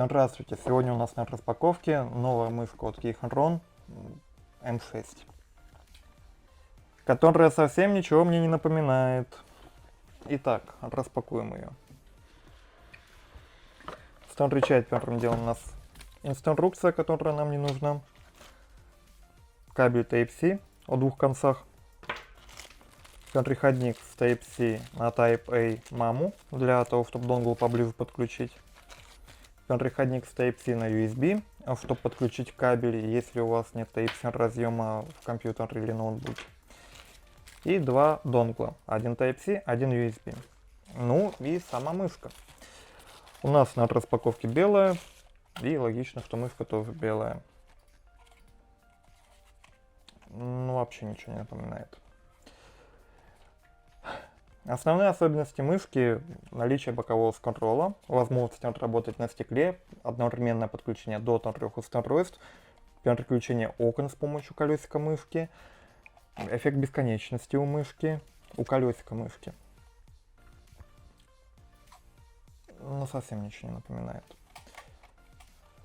Здравствуйте, сегодня у нас на распаковке новая мышка от Keyhondron M6, которая совсем ничего мне не напоминает. Итак, распакуем ее. Встречает первым делом у нас инструкция, которая нам не нужна. Кабель Type-C о двух концах. Переходник с Type-C на Type-A маму, для того, чтобы донгл поближе подключить. Переходник с Type-C на USB, чтобы подключить кабель, если у вас нет Type-C разъема в компьютере или ноутбуке. И два донгла, один Type-C, один USB. Ну и сама мышка. У нас на распаковке белая, и логично, что мышка тоже белая. Ну вообще ничего не напоминает. Основные особенности мышки: наличие бокового скролла, возможность отработать на стекле, одновременное подключение до 3 устройств, переключение окон с помощью колесика мышки, эффект бесконечности у мышки, у колесика мышки. Но совсем ничего не напоминает.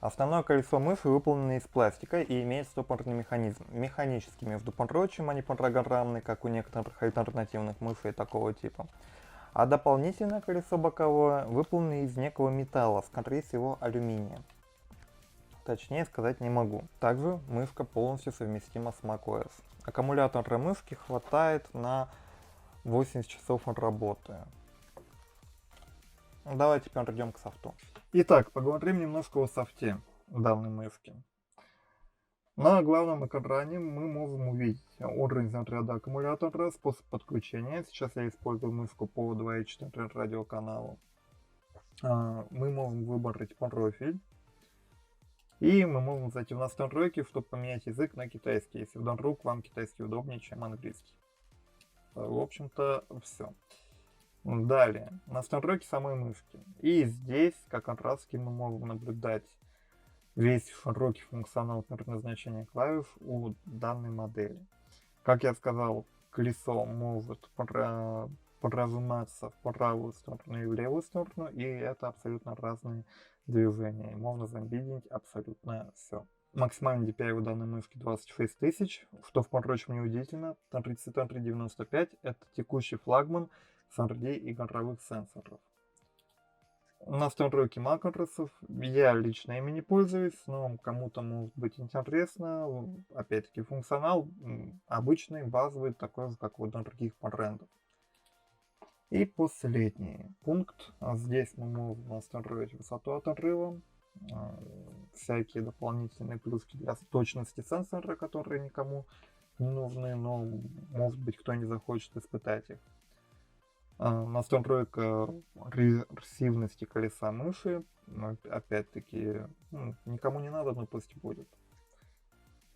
Основное колесо мыши выполнено из пластика и имеет стопорный механизм. Механический, между прочим, а не программный, как у некоторых альтернативных мышей такого типа. А дополнительное колесо боковое выполнено из некого металла, скорее всего алюминия. Точнее сказать не могу. Также мышка полностью совместима с macOS. Аккумулятора мышки хватает на 80 часов работы. Давайте перейдем к софту. Итак, поговорим немножко о софте данной мышки. На главном экране мы можем увидеть уровень заряда аккумулятора, способ подключения. Сейчас я использую мышку по 2.4 радиоканалу. Мы можем выбрать профиль. И мы можем зайти в настройки, чтобы поменять язык на китайский, если вдруг вам китайский удобнее, чем английский. В общем-то, все. Далее, настройки самой мышки. И здесь как раз мы можем наблюдать весь широкий функционал предназначения клавиш у данной модели. Как я сказал, колесо может прожиматься в правую сторону и в левую сторону, и это абсолютно разные движения. И можно замбиндить абсолютно все. Максимальный DPI у данной мышки 26 тысяч, что, впрочем, неудивительно. 3395 это текущий флагман среди игровых сенсоров. Настройки макросов. Я лично ими не пользуюсь, но кому-то может быть интересно. Опять-таки функционал обычный, базовый, такой же, как у других брендов. И последний пункт. Здесь мы можем настроить высоту отрыва, всякие дополнительные плюшки для точности сенсора, которые никому не нужны, но может быть кто-нибудь захочет испытать их. Настройка реверсивности колеса мыши, опять-таки, никому не надо, но пусть будет.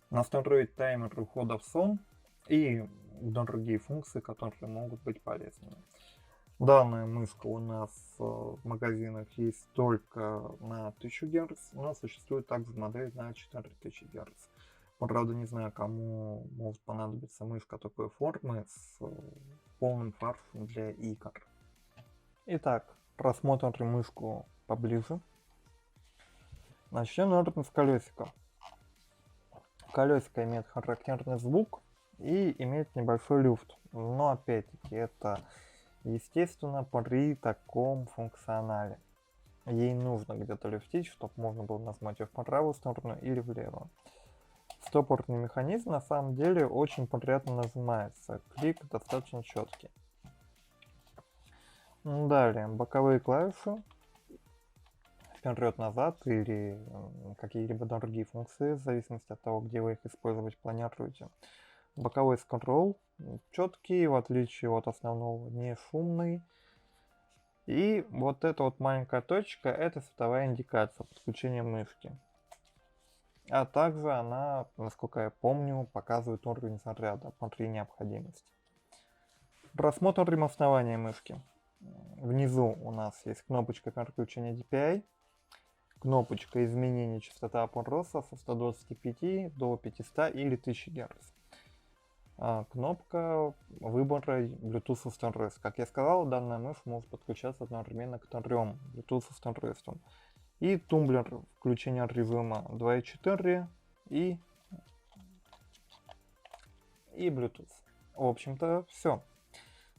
Настроить таймер ухода в сон и другие функции, которые могут быть полезными. Данная мышка у нас в магазинах есть только на 1000 Гц, но существует также модель на 4000 Гц. Правда, не знаю, кому может понадобиться мышка такой формы с полным фаршем для игр. Итак, рассмотрим мышку поближе. Начнем, наверное, с колесика. Колесико имеет характерный звук и имеет небольшой люфт. Но опять-таки это естественно при таком функционале. Ей нужно где-то люфтить, чтобы можно было нажать ее в правую сторону или в левую. Стопорный механизм на самом деле очень приятно нажимается. Клик достаточно четкий. Далее, боковые клавиши. Вперед-назад или какие-либо другие функции, в зависимости от того, где вы их использовать планируете. Боковой скролл четкий, в отличие от основного, не шумный. И вот эта вот маленькая точка, это световая индикация подключения мышки. А также она, насколько я помню, показывает уровень заряда при необходимости. Рассмотрим основание мышки. Внизу у нас есть кнопочка переключения DPI, кнопочка изменения частоты роста со 125 до 500 или 1000 Гц. Кнопка выбора Bluetooth устройств. Как я сказал, данная мышь может подключаться одновременно к 3 Bluetooth устройствам. И тумблер включения режима 2.4 и Bluetooth. В общем-то, все.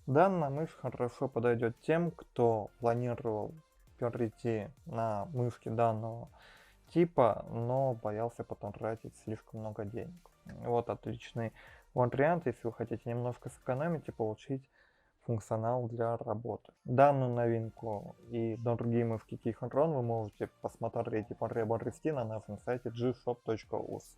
Данная мышь хорошо подойдет тем, кто планировал перейти на мышки данного типа, но боялся потратить слишком много денег. Вот отличный вариант, если вы хотите немножко сэкономить и получить функционал для работы. Данную новинку и другие мышки Keychron вы можете посмотреть и приобрести на нашем сайте gshop.us.